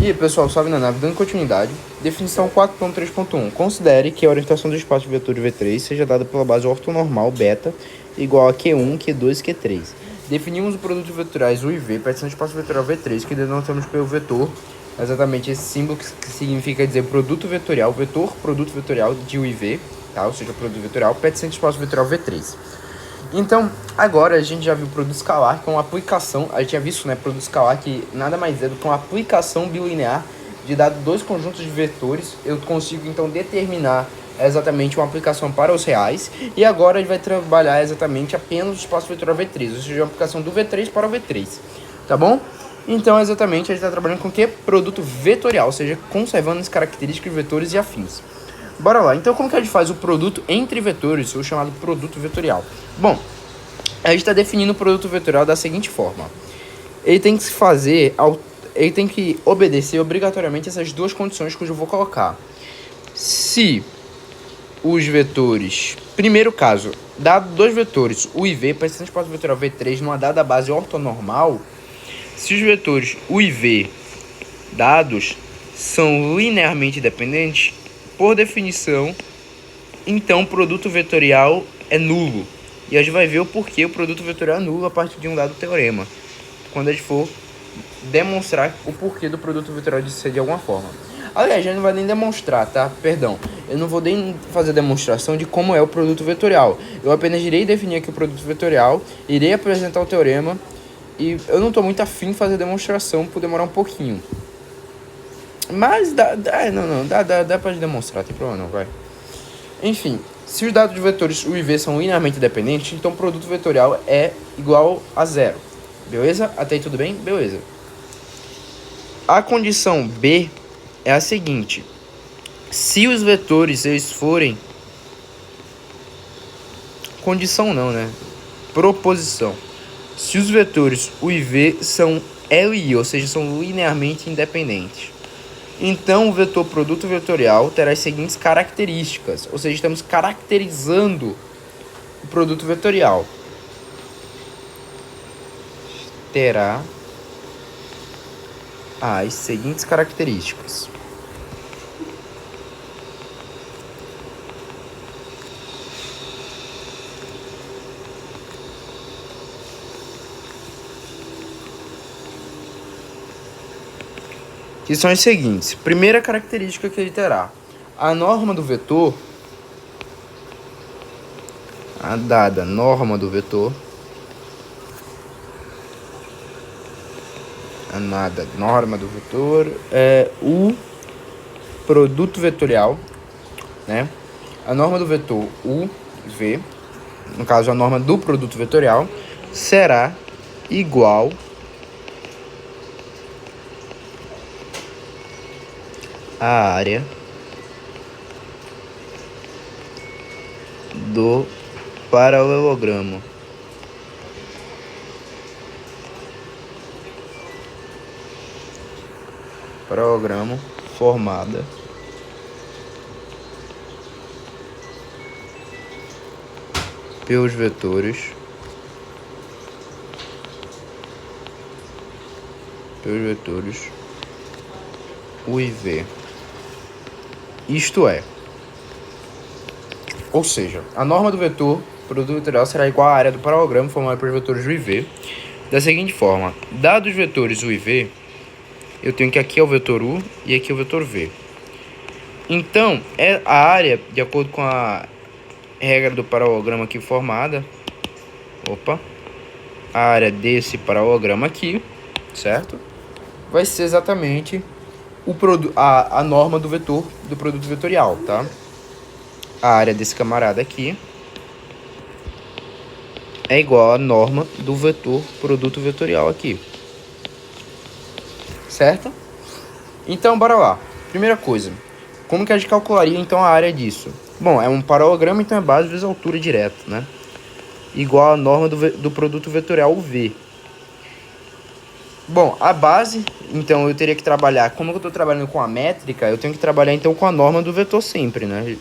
E aí, pessoal, salve na nave, dando continuidade. Definição 4.3.1. Considere que a orientação do espaço de vetor de V3 seja dada pela base ortonormal beta igual a Q1, Q2 e Q3. Definimos o produto vetoriais U e V, partição do espaço vetorial V3, que denotamos pelo vetor, exatamente esse símbolo que significa dizer produto vetorial, vetor produto vetorial de U e V, tá? Ou seja, produto vetorial, partição do espaço vetorial V3. Então, agora a gente já viu o produto escalar, que é uma aplicação, a gente já visto, né, produto escalar, que nada mais é do que uma aplicação bilinear de dado dois conjuntos de vetores. Eu consigo, então, determinar exatamente uma aplicação para os reais, e agora a gente vai trabalhar exatamente apenas o espaço vetorial V3, ou seja, uma aplicação do V3 para o V3, tá bom? Então, exatamente, a gente está trabalhando com o que? Produto vetorial, ou seja, conservando as características de vetores e afins. Bora lá, então como que a gente faz o produto entre vetores, o chamado produto vetorial? Bom, a gente está definindo o produto vetorial da seguinte forma. Ele tem que obedecer obrigatoriamente essas duas condições que eu vou colocar. Se os vetores, primeiro caso, dado dois vetores, U e V, partição do espaço vetorial V3 numa dada base ortonormal, se os vetores U e V dados são linearmente dependentes, por definição, então o produto vetorial é nulo. E a gente vai ver o porquê o produto vetorial é nulo a partir de um dado teorema, quando a gente for demonstrar o porquê do produto vetorial de ser de alguma forma. Aliás, a gente não vai nem demonstrar, tá? Perdão, eu não vou nem fazer demonstração de como é o produto vetorial. Eu apenas irei definir aqui o produto vetorial, irei apresentar o teorema, e eu não estou muito afim de fazer demonstração por demorar um pouquinho. Mas dá pra demonstrar, tem problema não, vai. Enfim, se os dados de vetores U e V são linearmente dependentes, então o produto vetorial é igual a zero. Beleza? Até aí tudo bem? Beleza. A condição B é a seguinte. Se os vetores eles forem... Condição não, né? Proposição. Se os vetores U e V são L e I, ou seja, são linearmente independentes, então o vetor produto vetorial terá as seguintes características, ou seja, estamos caracterizando o produto vetorial. Terá as seguintes características. Que são as seguintes. Primeira característica que ele terá: a norma do vetor, a dada norma do vetor, é o produto vetorial, né? A norma do vetor U, V, no caso a norma do produto vetorial, será igual a área do paralelogramo. Paralelogramo formada pelos vetores U e V. Isto é, ou seja, a norma do vetor produto vetorial será igual à área do paralelogramo formado pelos vetores U e V, da seguinte forma: dados os vetores U e V, eu tenho que aqui é o vetor U e aqui é o vetor V. Então, a área, de acordo com a regra do paralelogramo aqui formada, a área desse paralelogramo aqui, certo? Vai ser exatamente a norma do vetor do produto vetorial, tá? A área desse camarada aqui é igual à norma do vetor produto vetorial aqui, certo? Então, bora lá. Primeira coisa, como que a gente calcularia então a área disso? Bom, é um paralelogramo, então é base vezes altura direta, né? Igual à norma do produto vetorial V. Bom, a base, então eu teria que trabalhar, como eu estou trabalhando com a métrica, eu tenho que trabalhar então com a norma do vetor sempre, né?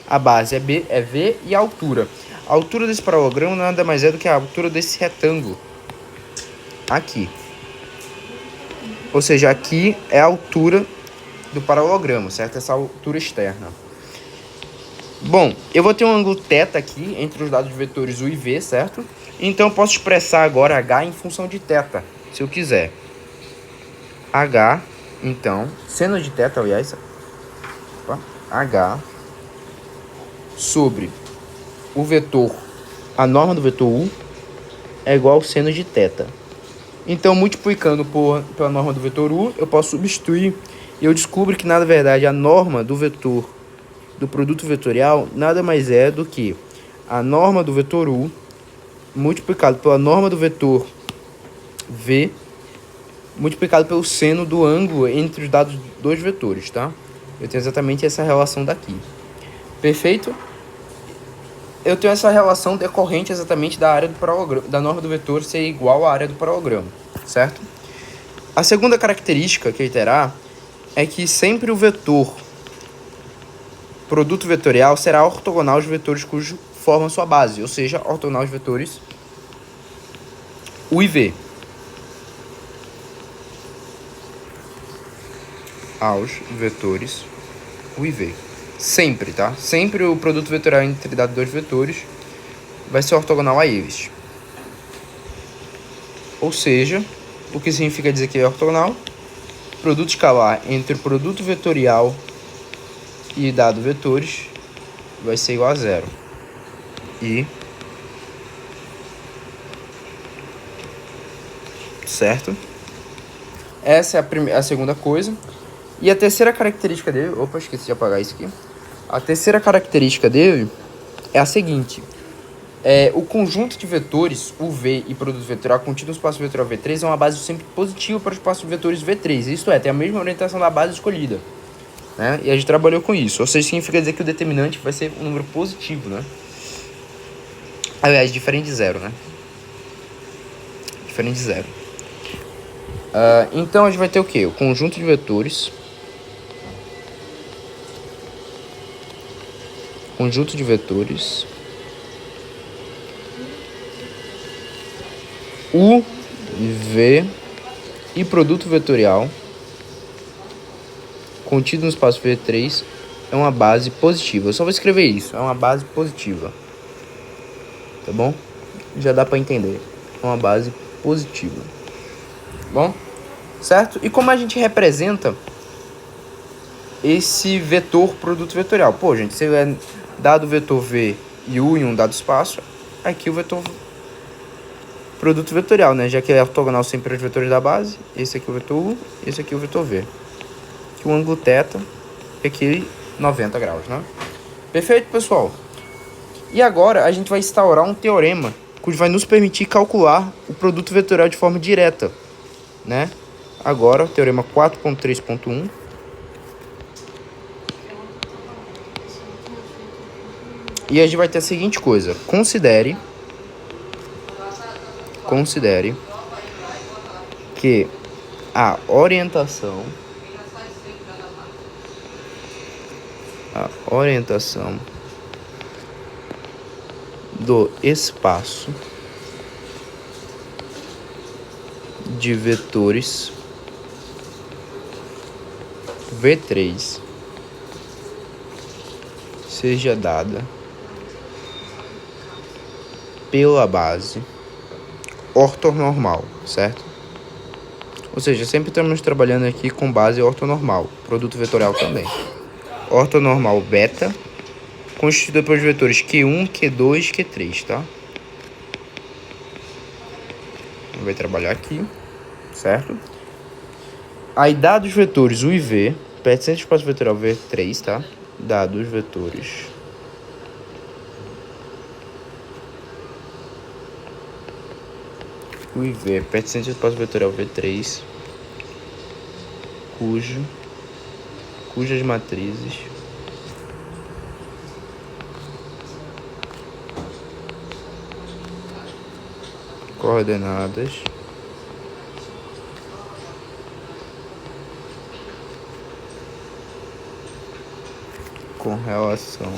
A base é V e a altura. A altura desse paralelogramo nada mais é do que a altura desse retângulo aqui. Ou seja, aqui é a altura do paralelogramo, certo? Essa altura externa. Bom, eu vou ter um ângulo θ aqui entre os dados vetores u e v, certo? Então eu posso expressar agora h em função de θ, se eu quiser. H, então, seno de θ, aliás, h sobre o vetor, a norma do vetor u, é igual ao seno de θ. Então, multiplicando pela norma do vetor u, eu posso substituir e eu descubro que, na verdade, a norma do vetor do produto vetorial nada mais é do que a norma do vetor u multiplicado pela norma do vetor v multiplicado pelo seno do ângulo entre os dados dois vetores, tá? Eu tenho exatamente essa relação daqui. Perfeito? Eu tenho essa relação decorrente exatamente da área do paralelogramo, da norma do vetor ser igual à área do paralelogramo, certo? A segunda característica que ele terá é que sempre o vetor produto vetorial será ortogonal aos vetores cujo formam sua base, ou seja, ortogonal aos vetores u e v. Aos vetores u e v. Sempre, tá? Sempre o produto vetorial entre dados dois vetores vai ser ortogonal a eles. Ou seja, o que significa dizer que é ortogonal? Produto escalar entre o produto vetorial e dado vetores vai ser igual a zero. E certo? Essa é a segunda coisa. E a terceira característica dele... Opa, esqueci de apagar isso aqui. A terceira característica dele é a seguinte. O conjunto de vetores UV e produto vetorial contido no espaço vetorial V3 é uma base sempre positiva para o espaço de vetores V3. Isto é, tem a mesma orientação da base escolhida. Né? E a gente trabalhou com isso. Ou seja, significa dizer que o determinante vai ser um número positivo, né? Aliás, diferente de zero, né? Diferente de zero. Então a gente vai ter o quê? O conjunto de vetores. Conjunto de vetores. U, V e produto vetorial contido no espaço V3 é uma base positiva. Eu só vou escrever isso. É uma base positiva. Tá bom? Já dá para entender. É uma base positiva. Bom? Certo? E como a gente representa esse vetor produto vetorial? Pô, gente, se é dado o vetor V e U em um dado espaço, aqui o vetor produto vetorial, né? Já que é ortogonal sempre aos vetores da base. Esse aqui é o vetor U, esse aqui é o vetor V. Aqui o ângulo θ e aqui 90 graus, né? Perfeito, pessoal? E agora a gente vai instaurar um teorema que vai nos permitir calcular o produto vetorial de forma direta, né? Agora, o teorema 4.3.1. E a gente vai ter a seguinte coisa. Considere que a orientação do espaço de vetores V3 seja dada pela base ortonormal, certo? Ou seja, sempre estamos trabalhando aqui com base ortonormal, produto vetorial também. Ortonormal beta, constituída pelos vetores Q1, Q2 e Q3, tá? Vai trabalhar aqui, certo? Aí, dados vetores U e V, pertencentes ao espaço vetorial V3, tá? Dados vetores U e V, pertencentes ao espaço vetorial V3, cujas matrizes coordenadas com relação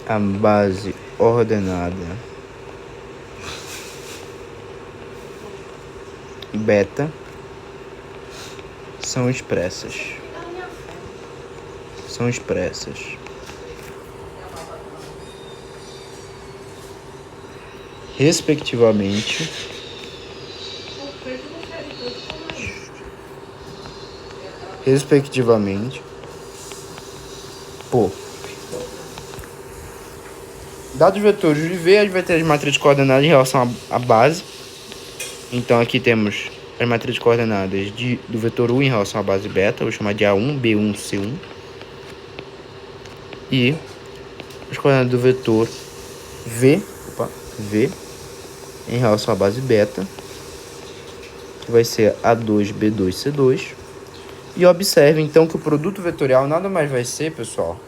à base ordenada beta são expressas. Respectivamente por dados vetores de V, a gente vai ter as matrizes coordenadas em relação à base. Então aqui temos as matrizes coordenadas do vetor U em relação à base beta, vou chamar de A1, B1, C1. E as coordenadas do vetor V em relação à base beta, que vai ser A2, B2, C2. E observe então que o produto vetorial nada mais vai ser, pessoal.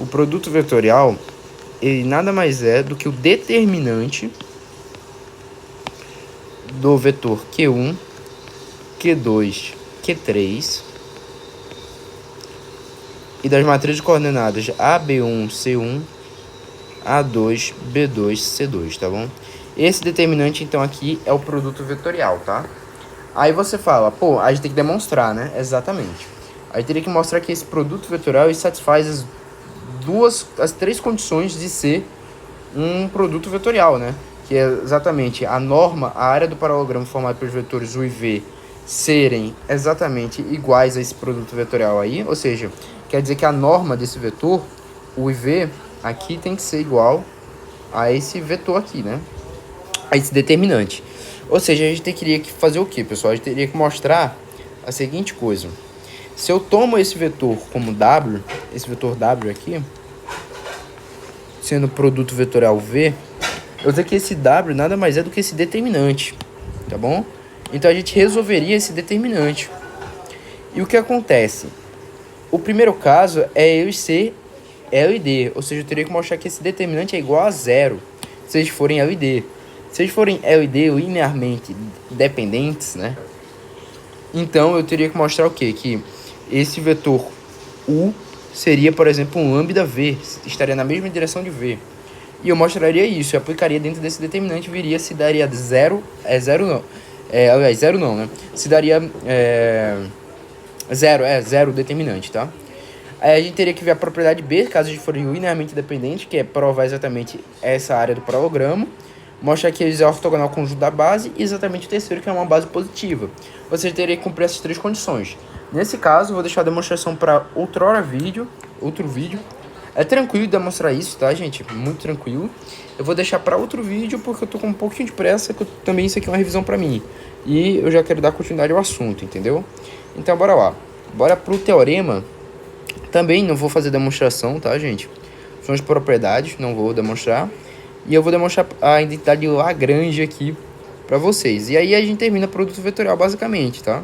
O produto vetorial, ele nada mais é do que o determinante do vetor Q1, Q2, Q3 e das matrizes coordenadas A, B1, C1, A2, B2, C2, tá bom? Esse determinante, então, aqui é o produto vetorial, tá? Aí você fala, pô, a gente tem que demonstrar, né? Exatamente. Aí teria que mostrar que esse produto vetorial satisfaz as três condições de ser um produto vetorial, né? Que é exatamente a norma, a área do paralelogramo formado pelos vetores U e V serem exatamente iguais a esse produto vetorial aí, ou seja, quer dizer que a norma desse vetor, U e V, aqui tem que ser igual a esse vetor aqui, né? A esse determinante. Ou seja, a gente teria que fazer o que, pessoal? A gente teria que mostrar a seguinte coisa. Se eu tomo esse vetor como W, esse vetor W aqui, sendo produto vetorial V, eu vou dizer que esse W nada mais é do que esse determinante, tá bom? Então a gente resolveria esse determinante. E o que acontece? O primeiro caso é ele ser L e D, ou seja, eu teria que mostrar que esse determinante é igual a zero, se eles forem L e D. Se eles forem L e D linearmente dependentes, né? Então eu teria que mostrar o quê? Que esse vetor U seria, por exemplo, um lambda V, estaria na mesma direção de V. E eu mostraria isso, eu aplicaria dentro desse determinante, viria se daria zero, zero não, né? Se daria zero determinante, tá? Aí a gente teria que ver a propriedade B, caso a gente for linearmente dependente, que é provar exatamente essa área do paralelogramo, mostrar que eles é ortogonal ao conjunto da base, e exatamente o terceiro, que é uma base positiva. Você teria que cumprir essas três condições. Nesse caso, vou deixar a demonstração para outro vídeo. É tranquilo demonstrar isso, tá, gente? Muito tranquilo. Eu vou deixar para outro vídeo, porque eu tô com um pouquinho de pressa, que também isso aqui é uma revisão para mim. E eu já quero dar continuidade ao assunto, entendeu? Então, bora lá. Bora pro teorema. Também não vou fazer demonstração, tá, gente? São as propriedades, não vou demonstrar. E eu vou demonstrar a identidade de Lagrange aqui para vocês. E aí a gente termina produto vetorial basicamente, tá?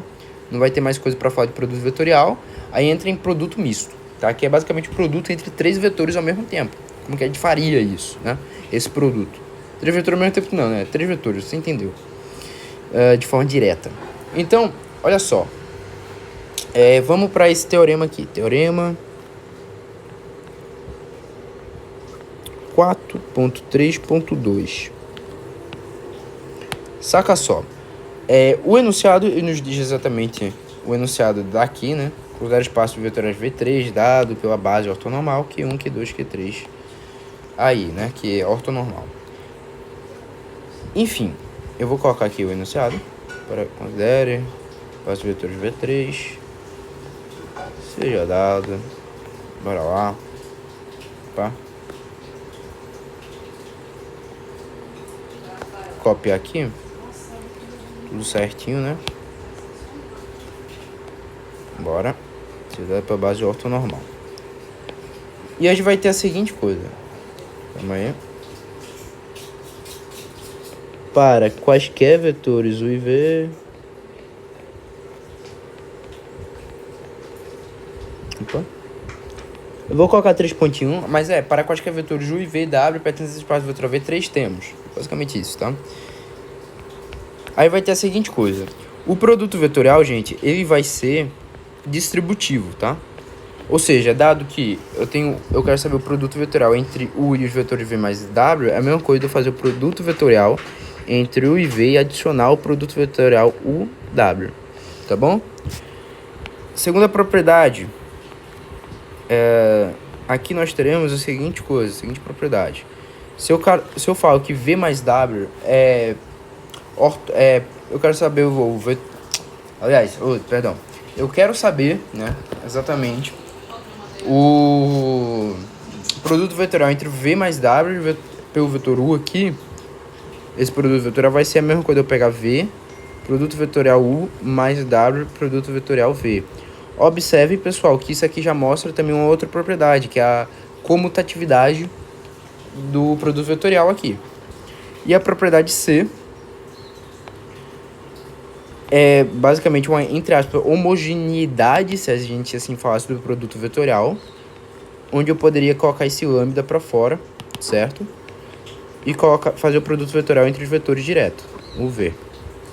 Não vai ter mais coisa para falar de produto vetorial. Aí entra em produto misto, tá? Que é basicamente o produto entre três vetores ao mesmo tempo. Como que a gente faria isso, né? Esse produto. Três vetores ao mesmo tempo não, né? Três vetores, você entendeu? De forma direta. Então, olha só. Vamos para esse teorema aqui. Teorema 4.3.2. Saca só. O enunciado ele nos diz exatamente o enunciado daqui, né? Cruzar espaço vetoriais V3 dado pela base ortonormal Q1, Q2, Q3. Aí, né? Que é ortonormal. Enfim, eu vou colocar aqui o enunciado. Para considere espaço vetores V3 seja dado. Bora lá. Opa. Copiar aqui. Tudo certinho, né? Bora. Se dá para base ortonormal. E a gente vai ter a seguinte coisa. Calma aí. Para quaisquer vetores U e V. Opa. Eu vou colocar 3.1, mas para quaisquer vetores U e V, W, pertencentes ao espaço vetorial V3, temos. Basicamente isso, tá? Aí vai ter a seguinte coisa. O produto vetorial, gente, ele vai ser distributivo, tá? Ou seja, dado que eu quero saber o produto vetorial entre U e os vetores V mais W, é a mesma coisa de eu fazer o produto vetorial entre U e V e adicionar o produto vetorial UW, tá bom? Segunda propriedade, aqui nós teremos a seguinte coisa, a seguinte propriedade. Se eu falo que V mais W eu quero saber eu quero saber, né, exatamente o produto vetorial entre V mais W pelo vetor U aqui. Esse produto vetorial vai ser a mesma coisa, eu pegar V, produto vetorial U, mais W, produto vetorial V. Observe, pessoal, que isso aqui já mostra também uma outra propriedade, que é a comutatividade do produto vetorial aqui. E a propriedade C é basicamente uma, entre aspas, homogeneidade, se a gente assim falasse, do produto vetorial, onde eu poderia colocar esse lambda para fora, certo? E fazer o produto vetorial entre os vetores direto, o V,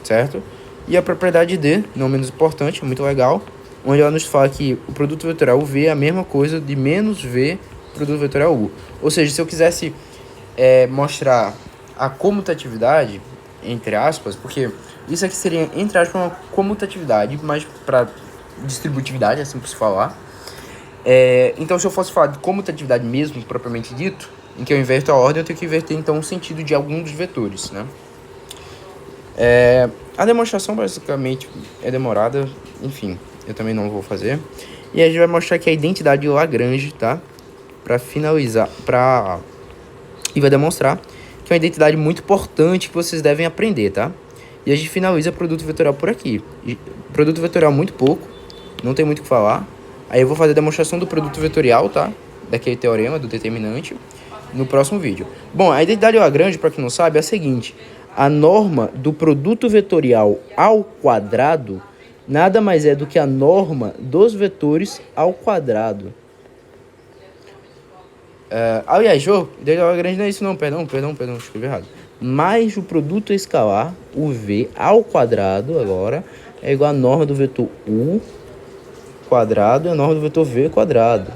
certo? E a propriedade D, não menos importante, muito legal, onde ela nos fala que o produto vetorial V é a mesma coisa de menos V produto vetorial U. Ou seja, se eu quisesse mostrar a comutatividade, entre aspas, porque isso aqui seria, entre aspas, uma comutatividade, mas para distributividade, assim por se falar. Então, se eu fosse falar de comutatividade mesmo, propriamente dito, em que eu inverto a ordem, eu tenho que inverter, então, o sentido de algum dos vetores, né? A demonstração, basicamente, é demorada, enfim, eu também não vou fazer. E a gente vai mostrar aqui a identidade de Lagrange, tá? Para finalizar, e vai demonstrar que é uma identidade muito importante que vocês devem aprender, tá? E a gente finaliza produto vetorial por aqui. Produto vetorial muito pouco, não tem muito o que falar. Aí eu vou fazer a demonstração do produto vetorial, tá? Daquele teorema, do determinante, no próximo vídeo. Bom, a identidade de Lagrange, para quem não sabe, é a seguinte. A norma do produto vetorial ao quadrado nada mais é do que a norma dos vetores ao quadrado. Aliás, identidade de Lagrange não é isso não, perdão, escrevi errado. Mais o produto escalar, o V ao quadrado, agora, é igual a norma do vetor U quadrado e a norma do vetor V quadrado.